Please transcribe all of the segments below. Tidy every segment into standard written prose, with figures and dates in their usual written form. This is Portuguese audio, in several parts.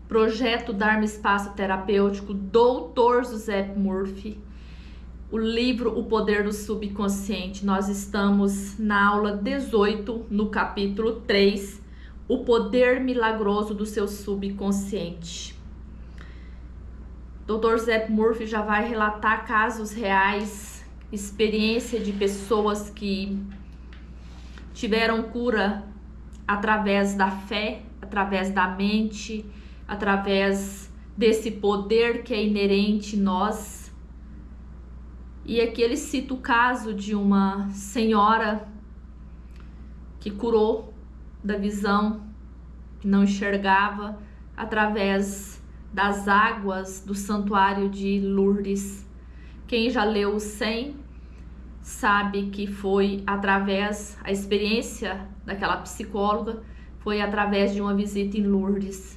Projeto Dharma Espaço Terapêutico, Dr. Giuseppe Murphy. O livro O Poder do Subconsciente. Nós estamos na aula 18, no capítulo 3, O Poder Milagroso do Seu Subconsciente. Dr. Giuseppe Murphy já vai relatar casos reais, experiência de pessoas que tiveram cura através da fé, através da mente, através desse poder que é inerente em nós. E aqui ele cita o caso de uma senhora que curou da visão, que não enxergava, através das águas do santuário de Lourdes. Quem já leu o 100 sabe que foi através, a experiência daquela psicóloga foi através de uma visita em Lourdes.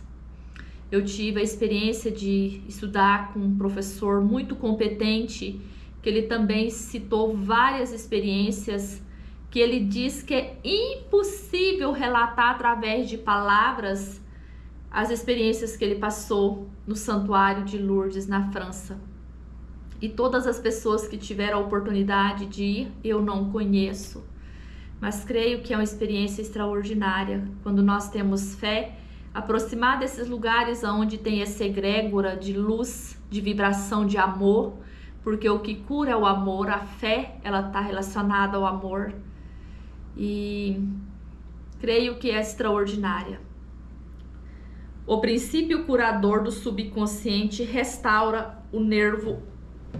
Eu tive a experiência de estudar com um professor muito competente, que ele também citou várias experiências que ele diz que é impossível relatar através de palavras as experiências que ele passou no santuário de Lourdes, na França. E todas as pessoas que tiveram a oportunidade de ir, eu não conheço, mas creio que é uma experiência extraordinária. Quando nós temos fé, aproximar desses lugares onde tem essa egrégora de luz, de vibração de amor, porque o que cura é o amor, a fé, ela está relacionada ao amor, e creio que é extraordinária. O princípio curador do subconsciente restaura o nervo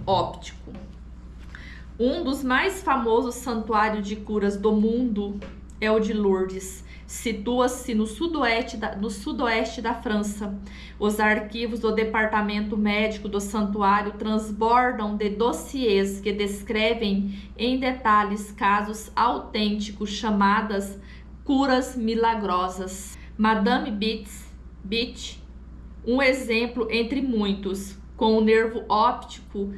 óptico. Um dos mais famosos santuários de curas do mundo é o de Lourdes. Situa-se no sudoeste da França. Os arquivos do departamento médico do santuário transbordam de dossiês que descrevem em detalhes casos autênticos chamadas curas milagrosas. Madame Beach, um exemplo entre muitos, com o nervo óptico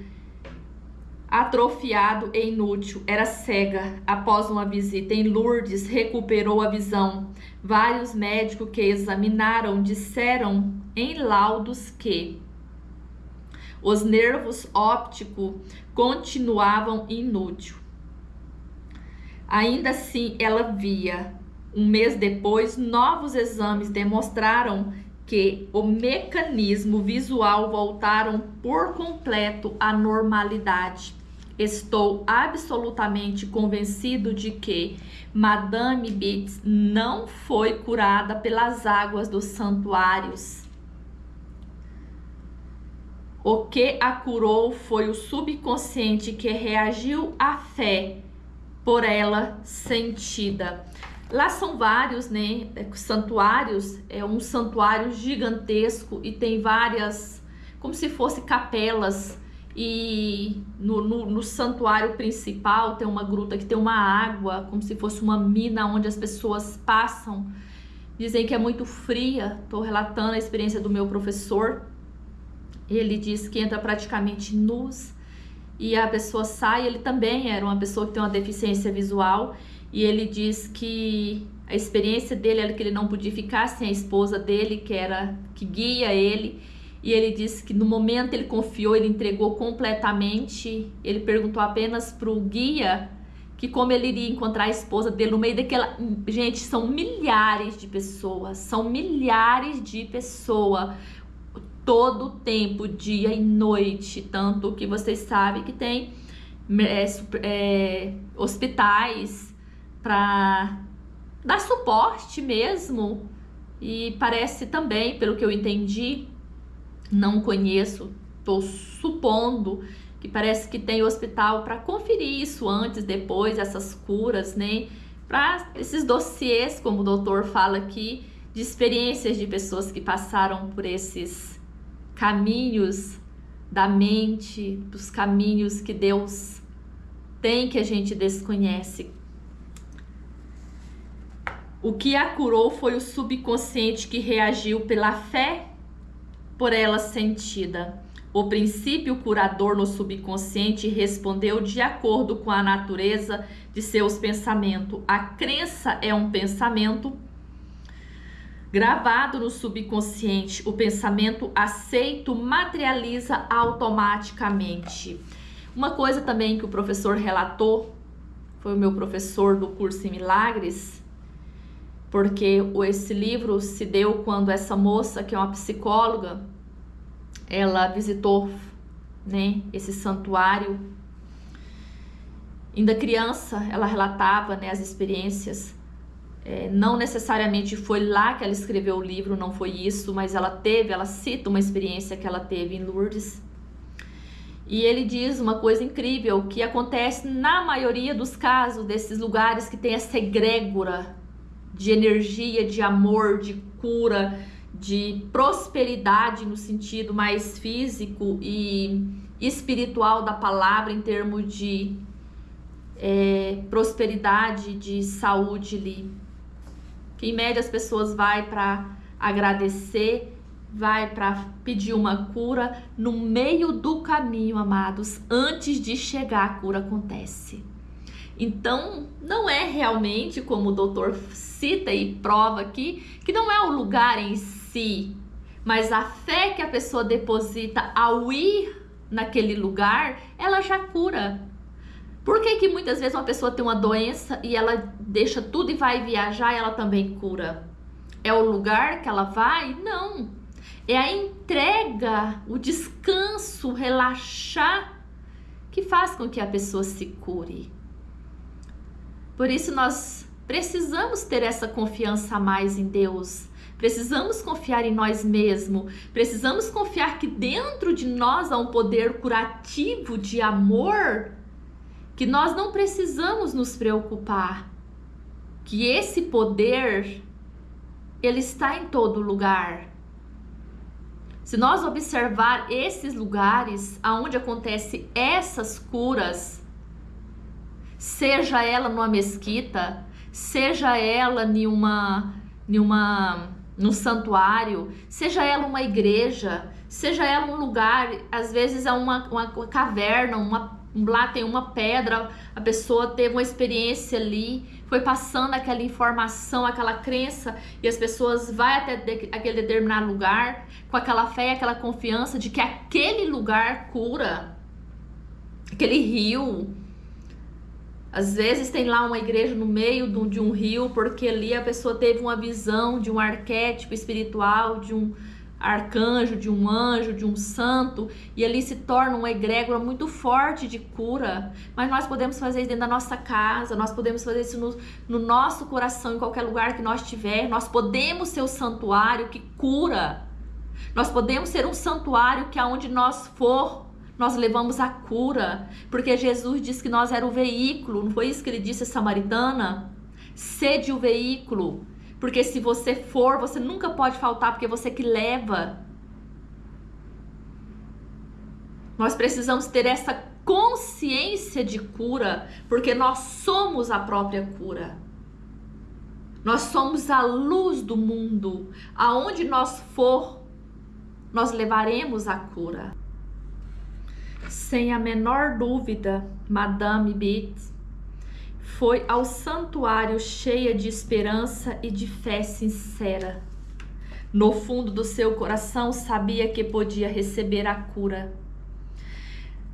atrofiado e inútil, era cega. Após uma visita em Lourdes, recuperou a visão. Vários médicos que examinaram disseram em laudos que os nervos ópticos continuavam inúteis. Ainda assim, ela via. Um mês depois, novos exames demonstraram que o mecanismo visual voltaram por completo à normalidade. Estou absolutamente convencido de que Madame Beats não foi curada pelas águas dos santuários. O que a curou foi o subconsciente que reagiu à fé por ela sentida. Lá são vários, né, santuários, é um santuário gigantesco e tem várias, como se fosse capelas, e no santuário principal tem uma gruta que tem uma água, como se fosse uma mina onde as pessoas passam. Dizem que é muito fria. Estou relatando a experiência do meu professor. Ele diz que entra praticamente nus e a pessoa sai. Ele também era uma pessoa que tem uma deficiência visual, e ele diz que a experiência dele era que ele não podia ficar sem a esposa dele, que guia ele. E ele disse que no momento ele confiou, ele entregou completamente. Ele perguntou apenas para o guia que como ele iria encontrar a esposa dele no meio daquela... Gente, são milhares de pessoas, todo o tempo, dia e noite. Tanto que vocês sabem que tem hospitais para dar suporte mesmo. E parece também, pelo que eu entendi, não conheço, estou supondo que parece que tem hospital para conferir isso antes, depois, essas curas, né? Para esses dossiês, como o doutor fala aqui, de experiências de pessoas que passaram por esses caminhos da mente, dos caminhos que Deus tem que a gente desconhece. O que a curou foi o subconsciente que reagiu pela fé por ela sentida. O princípio curador no subconsciente respondeu de acordo com a natureza de seus pensamentos. A crença é um pensamento. gravado no subconsciente. O pensamento aceito materializa automaticamente. Uma coisa também que o professor relatou, foi o meu professor do curso em Milagres, porque esse livro se deu quando essa moça, que é uma psicóloga, ela visitou, né, esse santuário. Ainda criança, ela relatava, né, as experiências. Não necessariamente foi lá que ela escreveu o livro, não foi isso, mas ela cita uma experiência que ela teve em Lourdes. E ele diz uma coisa incrível que acontece na maioria dos casos desses lugares que tem essa egrégora de energia, de amor, de cura, de prosperidade no sentido mais físico e espiritual da palavra, em termos de prosperidade, de saúde ali. Que em média as pessoas vai para agradecer, vai para pedir uma cura. No meio do caminho, amados, antes de chegar, a cura acontece. Então, não é realmente, como o doutor cita e prova aqui, que não é o lugar em si, mas a fé que a pessoa deposita ao ir naquele lugar, ela já cura. Por que muitas vezes uma pessoa tem uma doença e ela deixa tudo e vai viajar e ela também cura? É o lugar que ela vai? Não. É a entrega, o descanso, o relaxar que faz com que a pessoa se cure. Por isso nós precisamos ter essa confiança a mais em Deus. Precisamos confiar em nós mesmos. Precisamos confiar que dentro de nós há um poder curativo de amor, que nós não precisamos nos preocupar. Que esse poder, ele está em todo lugar. Se nós observar esses lugares aonde acontecem essas curas, seja ela numa mesquita, seja ela num santuário, seja ela uma igreja, seja ela um lugar, às vezes é uma caverna, lá tem uma pedra, a pessoa teve uma experiência ali, foi passando aquela informação, aquela crença, e as pessoas vão até aquele determinado lugar com aquela fé e aquela confiança de que aquele lugar cura, aquele rio. Às vezes tem lá uma igreja no meio de um rio, porque ali a pessoa teve uma visão de um arquétipo espiritual, de um arcanjo, de um anjo, de um santo, e ali se torna uma egrégora muito forte de cura. Mas nós podemos fazer isso dentro da nossa casa, nós podemos fazer isso no nosso coração, em qualquer lugar que nós estiver. Nós podemos ser o santuário que cura. Nós podemos ser um santuário que aonde nós for, nós levamos a cura, porque Jesus disse que nós era o veículo. Não foi isso que ele disse à samaritana? Sede o veículo, porque se você for, você nunca pode faltar, porque você que leva. Nós precisamos ter essa consciência de cura, porque nós somos a própria cura. Nós somos a luz do mundo. Aonde nós for, nós levaremos a cura. Sem a menor dúvida, Madame Bit foi ao santuário cheia de esperança e de fé sincera. No fundo do seu coração sabia que podia receber a cura.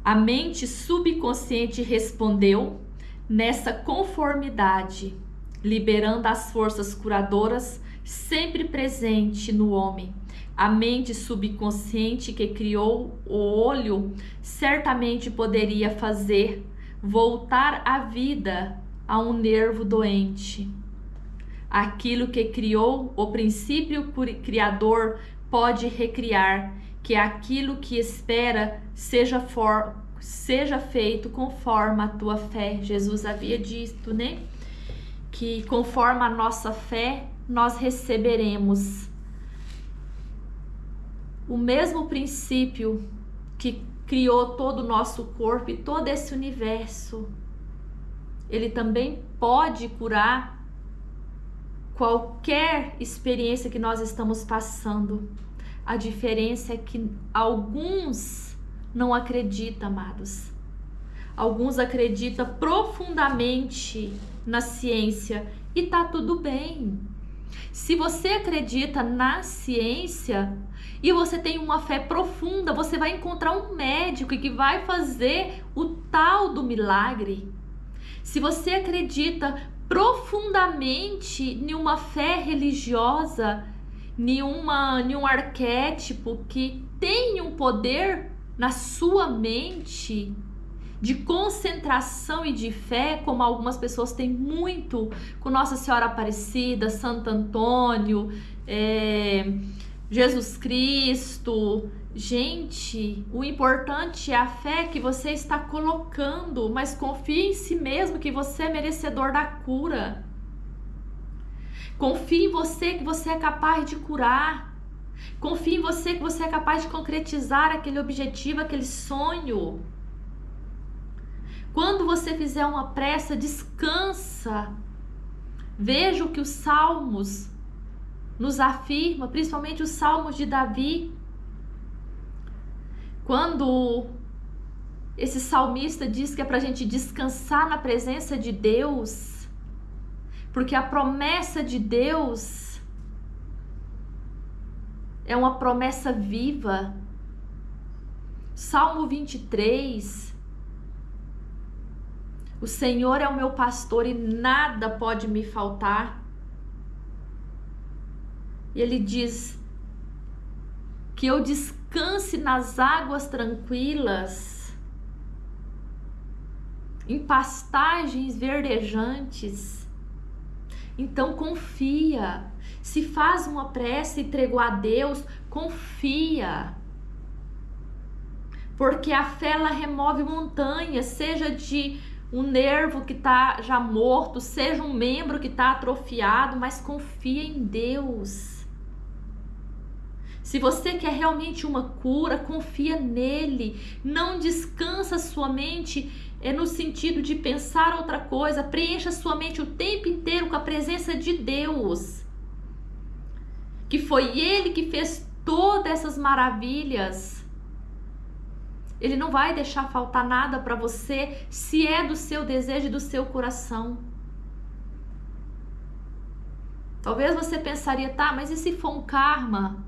A mente subconsciente respondeu nessa conformidade, liberando as forças curadoras sempre presente no homem. A mente subconsciente que criou o olho certamente poderia fazer voltar à vida a um nervo doente. Aquilo que criou o princípio criador pode recriar, que aquilo que espera seja feito conforme a tua fé. Jesus havia dito, né? Que conforme a nossa fé nós receberemos. O mesmo princípio que criou todo o nosso corpo e todo esse universo, ele também pode curar qualquer experiência que nós estamos passando. A diferença é que alguns não acreditam, amados. Alguns acreditam profundamente na ciência e tá tudo bem. Se você acredita na ciência e você tem uma fé profunda, você vai encontrar um médico que vai fazer o tal do milagre. Se você acredita profundamente em uma fé religiosa, em um arquétipo que tem um poder na sua mente de concentração e de fé, como algumas pessoas têm muito com Nossa Senhora Aparecida, Santo Antônio, Jesus Cristo. Gente, o importante é a fé que você está colocando, mas confie em si mesmo que você é merecedor da cura. Confie em você que você é capaz de curar. Confie em você que você é capaz de concretizar aquele objetivo, aquele sonho. Quando você fizer uma prece, descansa. Veja o que os salmos nos afirmam, principalmente os salmos de Davi. Quando esse salmista diz que é para a gente descansar na presença de Deus, porque a promessa de Deus é uma promessa viva. Salmo 23. O Senhor é o meu pastor e nada pode me faltar. E ele diz que eu descanse nas águas tranquilas, em pastagens verdejantes. Então confia. Se faz uma prece e entregou a Deus, confia. Porque a fé ela remove montanhas, seja de um nervo que está já morto, seja um membro que está atrofiado, mas confia em Deus. Se você quer realmente uma cura, confia nele. Não descansa sua mente no sentido de pensar outra coisa. Preencha sua mente o tempo inteiro com a presença de Deus. Que foi Ele que fez todas essas maravilhas. Ele não vai deixar faltar nada para você se é do seu desejo e do seu coração. Talvez você pensaria, tá, mas e se for um karma?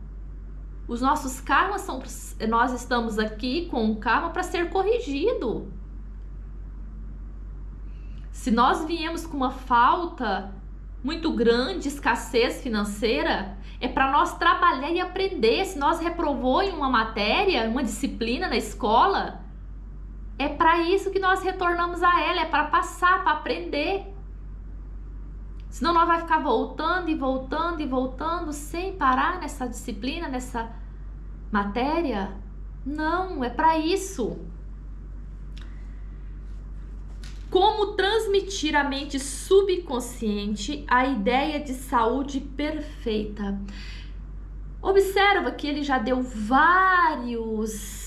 Os nossos karmas são... Nós estamos aqui com um karma para ser corrigido. Se nós viemos com uma falta muito grande, escassez financeira, é para nós trabalhar e aprender. Se nós reprovou em uma matéria, uma disciplina na escola, é para isso que nós retornamos a ela, é para passar, para aprender. Senão nós vai ficar voltando e voltando e voltando sem parar nessa disciplina, nessa matéria. Não, é para isso. Como transmitir à mente subconsciente a ideia de saúde perfeita? Observa que ele já deu vários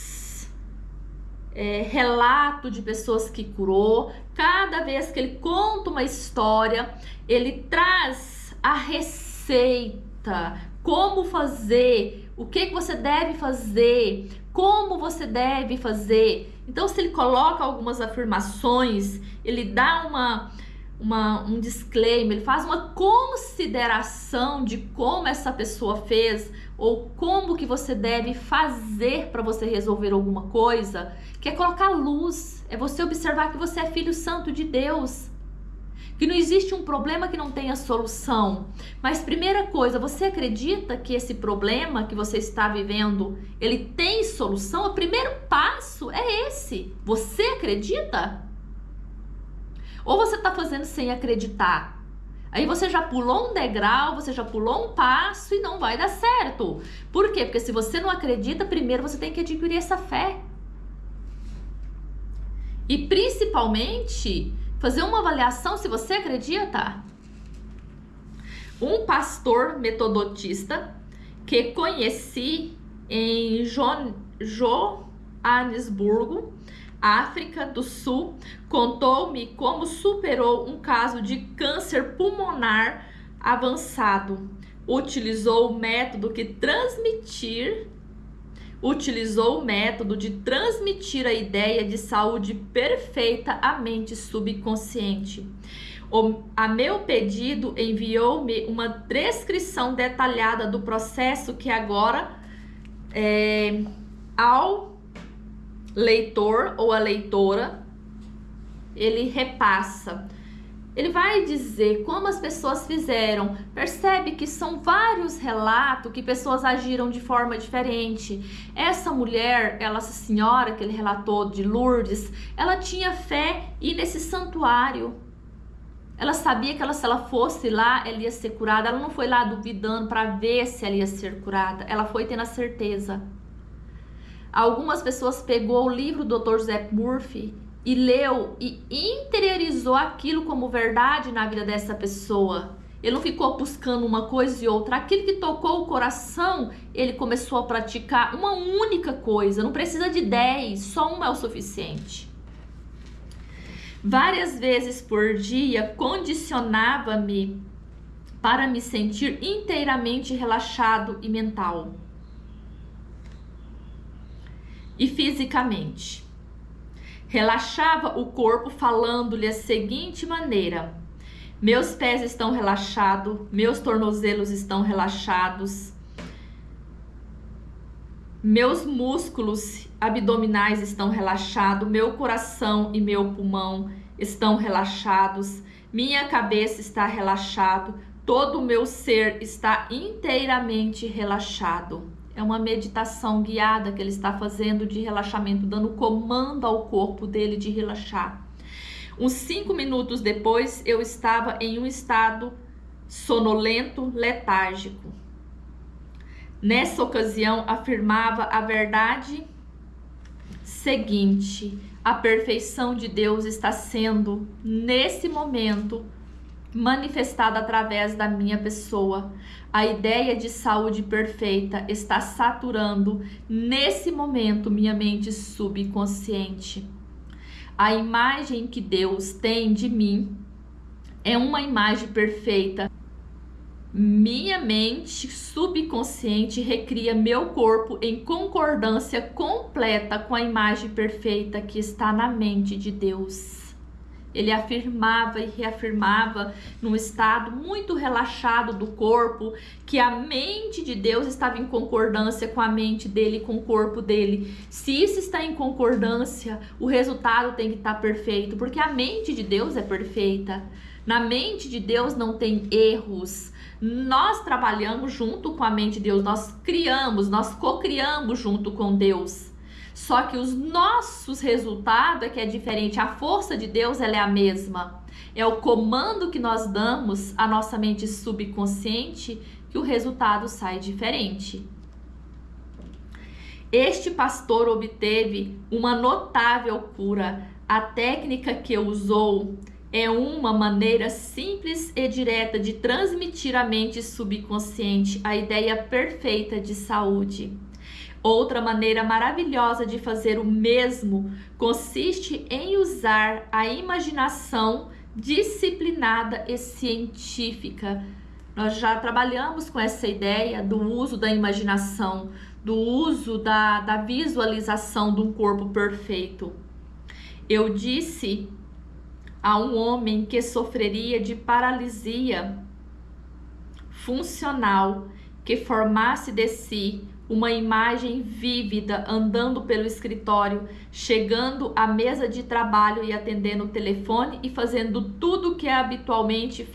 relatos de pessoas que curou. Cada vez que ele conta uma história, ele traz a receita, como fazer, o que você deve fazer, como você deve fazer. Então, se ele coloca algumas afirmações, ele dá um disclaimer, ele faz uma consideração de como essa pessoa fez ou como que você deve fazer para você resolver alguma coisa, que é colocar luz, é você observar que você é filho santo de Deus, que não existe um problema que não tenha solução. Mas primeira coisa, você acredita que esse problema que você está vivendo, ele tem solução? O primeiro passo é esse. Você acredita? Ou você está fazendo sem acreditar? Aí você já pulou um degrau, você já pulou um passo e não vai dar certo. Por quê? Porque se você não acredita, primeiro você tem que adquirir essa fé. E principalmente fazer uma avaliação se você acredita. Um pastor metodotista que conheci em Joanesburgo, África do Sul, contou-me como superou um caso de câncer pulmonar avançado. Utilizou o método de transmitir a ideia de saúde perfeita à mente subconsciente. A meu pedido enviou-me uma descrição detalhada do processo que agora ao leitor ou a leitora ele repassa. Ele vai dizer como as pessoas fizeram. Percebe que são vários relatos que pessoas agiram de forma diferente. Essa mulher, essa senhora que ele relatou de Lourdes, ela tinha fé em ir nesse santuário. Ela sabia que se ela fosse lá, ela ia ser curada. Ela não foi lá duvidando para ver se ela ia ser curada. Ela foi tendo a certeza. Algumas pessoas pegou o livro do Dr. Joseph Murphy e leu e interiorizou aquilo como verdade na vida dessa pessoa. Ele não ficou buscando uma coisa e outra. Aquilo que tocou o coração, ele começou a praticar uma única coisa. Não precisa de 10, só uma é o suficiente. Várias vezes por dia, condicionava-me para me sentir inteiramente relaxado e mental. E fisicamente. Relaxava o corpo falando-lhe a seguinte maneira: meus pés estão relaxados, meus tornozelos estão relaxados, meus músculos abdominais estão relaxados, meu coração e meu pulmão estão relaxados, minha cabeça está relaxado, todo o meu ser está inteiramente relaxado. É uma meditação guiada que ele está fazendo de relaxamento, dando comando ao corpo dele de relaxar. Uns 5 minutos depois, eu estava em um estado sonolento, letárgico. Nessa ocasião, afirmava a verdade seguinte: a perfeição de Deus está sendo, nesse momento, manifestada através da minha pessoa. A ideia de saúde perfeita está saturando, nesse momento, minha mente subconsciente. A imagem que Deus tem de mim é uma imagem perfeita. Minha mente subconsciente recria meu corpo em concordância completa com a imagem perfeita que está na mente de Deus. Ele afirmava e reafirmava num estado muito relaxado do corpo que a mente de Deus estava em concordância com a mente dele, com o corpo dele. Se isso está em concordância, o resultado tem que estar perfeito, porque a mente de Deus é perfeita. Na mente de Deus não tem erros. Nós trabalhamos junto com a mente de Deus, nós criamos, nós co-criamos junto com Deus. Só que os nossos resultados é que é diferente. A força de Deus, ela é a mesma. É o comando que nós damos à nossa mente subconsciente que o resultado sai diferente. Este pastor obteve uma notável cura. A técnica que usou é uma maneira simples e direta de transmitir à mente subconsciente a ideia perfeita de saúde. Outra maneira maravilhosa de fazer o mesmo consiste em usar a imaginação disciplinada e científica. Nós já trabalhamos com essa ideia do uso da imaginação, do uso da visualização de um corpo perfeito. Eu disse a um homem que sofreria de paralisia funcional que formasse de si uma imagem vívida andando pelo escritório, chegando à mesa de trabalho e atendendo o telefone e fazendo tudo o que habitualmente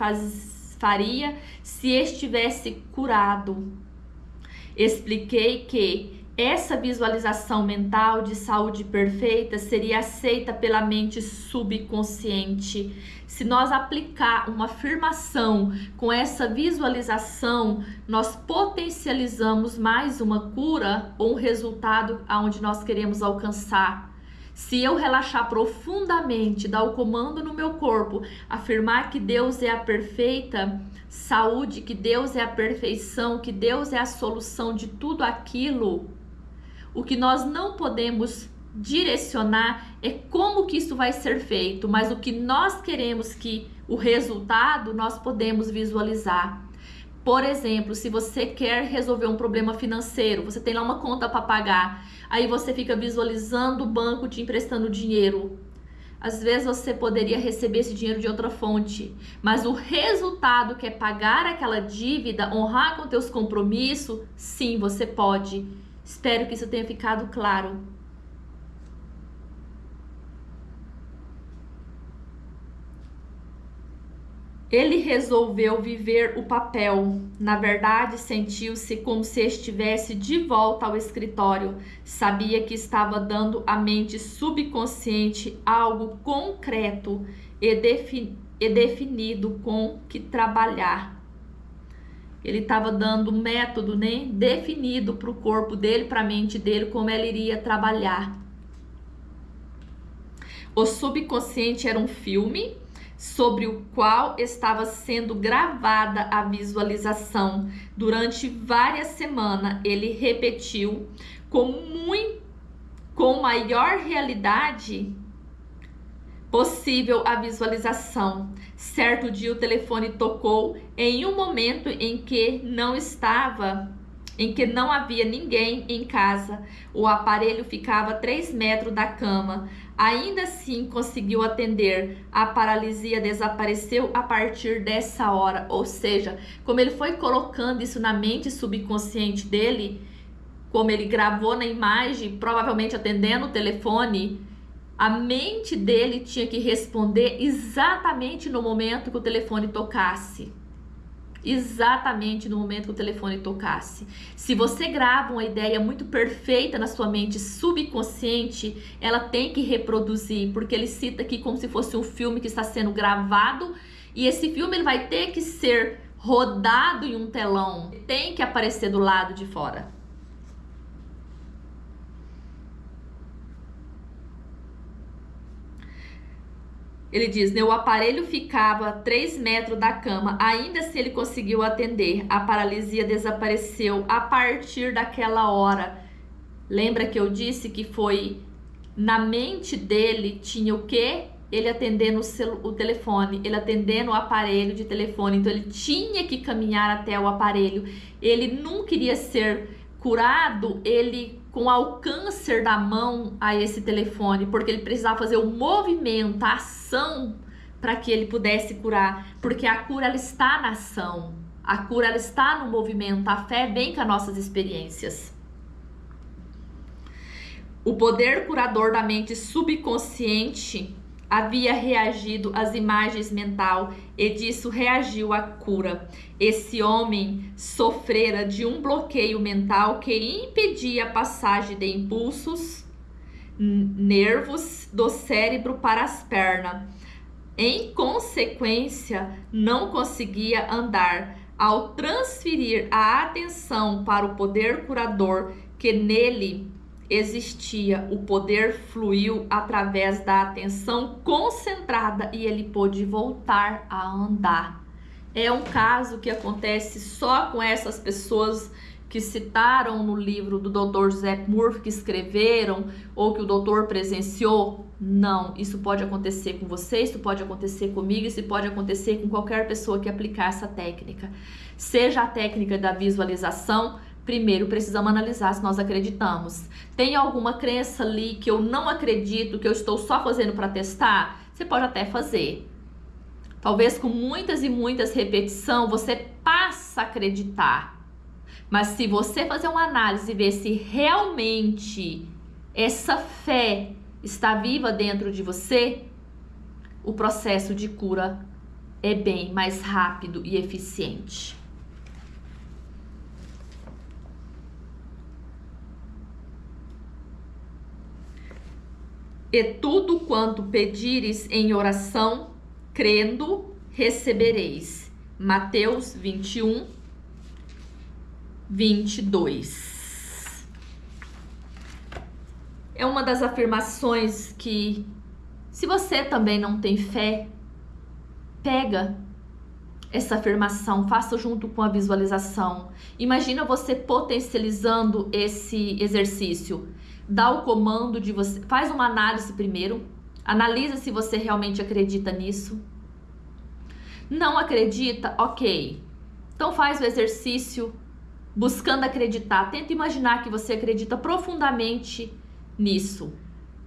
faria se estivesse curado. Expliquei que essa visualização mental de saúde perfeita seria aceita pela mente subconsciente. Se nós aplicar uma afirmação com essa visualização, nós potencializamos mais uma cura ou um resultado aonde nós queremos alcançar. Se eu relaxar profundamente, dar o comando no meu corpo, afirmar que Deus é a perfeita saúde, que Deus é a perfeição, que Deus é a solução de tudo aquilo, o que nós não podemos direcionar é como que isso vai ser feito, mas o que nós queremos que o resultado nós podemos visualizar. Por exemplo, se você quer resolver um problema financeiro, você tem lá uma conta para pagar, aí você fica visualizando o banco te emprestando dinheiro. Às vezes você poderia receber esse dinheiro de outra fonte, mas o resultado que é pagar aquela dívida, honrar com teus compromissos, sim, você pode. Espero que isso tenha ficado claro. Ele resolveu viver o papel. Na verdade, sentiu-se como se estivesse de volta ao escritório. Sabia que estava dando à mente subconsciente algo concreto e definido com que trabalhar. Ele estava dando um método, né, definido para o corpo dele, para a mente dele, como ele iria trabalhar. O subconsciente era um filme sobre o qual estava sendo gravada a visualização. Durante várias semanas, ele repetiu com maior realidade possível a visualização. Certo dia o telefone tocou em um momento em que não havia ninguém em casa. O aparelho ficava a 3 metros da cama. Ainda assim conseguiu atender. A paralisia desapareceu a partir dessa hora. Ou seja, como ele foi colocando isso na mente subconsciente dele, como ele gravou na imagem, provavelmente atendendo o telefone, a mente dele tinha que responder exatamente no momento que o telefone tocasse. Exatamente no momento que o telefone tocasse. Se você grava uma ideia muito perfeita na sua mente subconsciente, ela tem que reproduzir, porque ele cita aqui como se fosse um filme que está sendo gravado, e esse filme ele vai ter que ser rodado em um telão, tem que aparecer do lado de fora. Ele diz, né, o aparelho ficava a 3 metros da cama, ainda assim ele conseguiu atender. A paralisia desapareceu a partir daquela hora. Lembra que eu disse que foi na mente dele, tinha o quê? Ele atendendo o telefone, ele atendendo o aparelho de telefone. Então ele tinha que caminhar até o aparelho. Ele não queria ser curado, ele com alcance da mão a esse telefone, porque ele precisava fazer o movimento, a ação, para que ele pudesse curar, porque a cura ela está na ação, a cura ela está no movimento, a fé vem com as nossas experiências. O poder curador da mente subconsciente havia reagido às imagens mental e disso reagiu à cura. Esse homem sofrera de um bloqueio mental que impedia a passagem de impulsos, nervos do cérebro para as pernas. Em consequência, não conseguia andar. Ao transferir a atenção para o poder curador que nele existia, o poder fluiu através da atenção concentrada e ele pôde voltar a andar. É um caso que acontece só com essas pessoas que citaram no livro do Dr. Joseph Murphy, que escreveram, ou que o doutor presenciou. Não, isso pode acontecer com você, isso pode acontecer comigo, isso pode acontecer com qualquer pessoa que aplicar essa técnica. Seja a técnica da visualização, primeiro precisamos analisar se nós acreditamos. Tem alguma crença ali que eu não acredito, que eu estou só fazendo para testar? Você pode até fazer. Talvez com muitas e muitas repetições você passa a acreditar. Mas se você fazer uma análise e ver se realmente essa fé está viva dentro de você, o processo de cura é bem mais rápido e eficiente. E tudo quanto pedires em oração, crendo, recebereis. Mateus 21, 22. É uma das afirmações que, se você também não tem fé, pega essa afirmação, faça junto com a visualização. Imagina você potencializando esse exercício. Dá o comando de você, faz uma análise primeiro, analisa se você realmente acredita nisso. Não acredita? Ok. Então faz o exercício buscando acreditar. Tenta imaginar que você acredita profundamente nisso.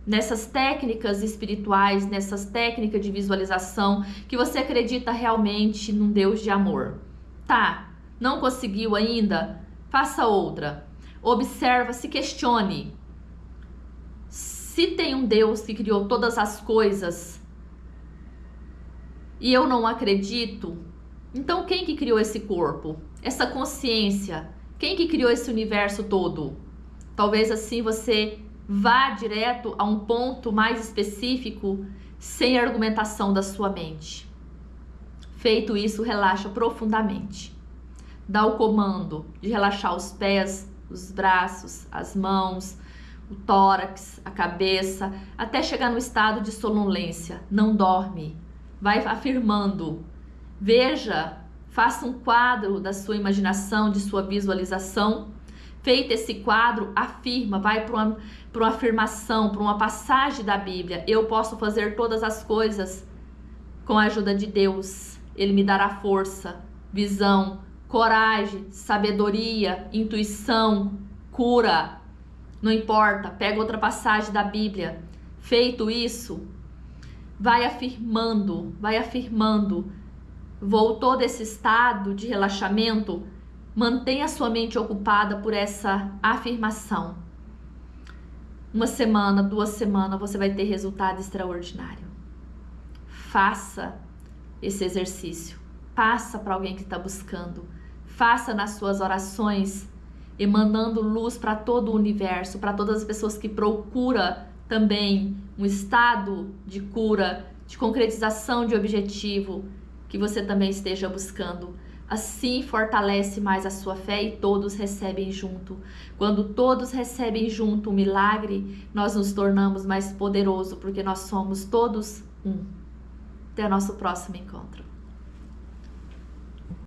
nessas técnicas espirituais, nessas técnicas de visualização, que você acredita realmente num Deus de amor. Tá, não conseguiu ainda? Faça outra. Observa, se questione. Se tem um Deus que criou todas as coisas e eu não acredito, então quem que criou esse corpo? Essa consciência? Quem que criou esse universo todo? Talvez assim você vá direto a um ponto mais específico, sem argumentação da sua mente. Feito isso, relaxa profundamente. Dá o comando de relaxar os pés, os braços, as mãos, o tórax, a cabeça, até chegar no estado de sonolência. Não dorme. Vai afirmando. Veja, faça um quadro da sua imaginação, de sua visualização. Feito esse quadro, afirma, vai para uma afirmação, para uma passagem da Bíblia. Eu posso fazer todas as coisas com a ajuda de Deus. Ele me dará força, visão, coragem, sabedoria, intuição, cura. Não importa, pega outra passagem da Bíblia. Feito isso, vai afirmando, vai afirmando. Voltou desse estado de relaxamento, mantenha sua mente ocupada por essa afirmação. 1 semana, 2 semanas, você vai ter resultado extraordinário. Faça esse exercício. Passa para alguém que está buscando. Faça nas suas orações, emanando luz para todo o universo, para todas as pessoas que procuram também um estado de cura, de concretização de objetivo, que você também esteja buscando. Assim fortalece mais a sua fé e todos recebem junto. Quando todos recebem junto o milagre, nós nos tornamos mais poderosos, porque nós somos todos um. Até o nosso próximo encontro.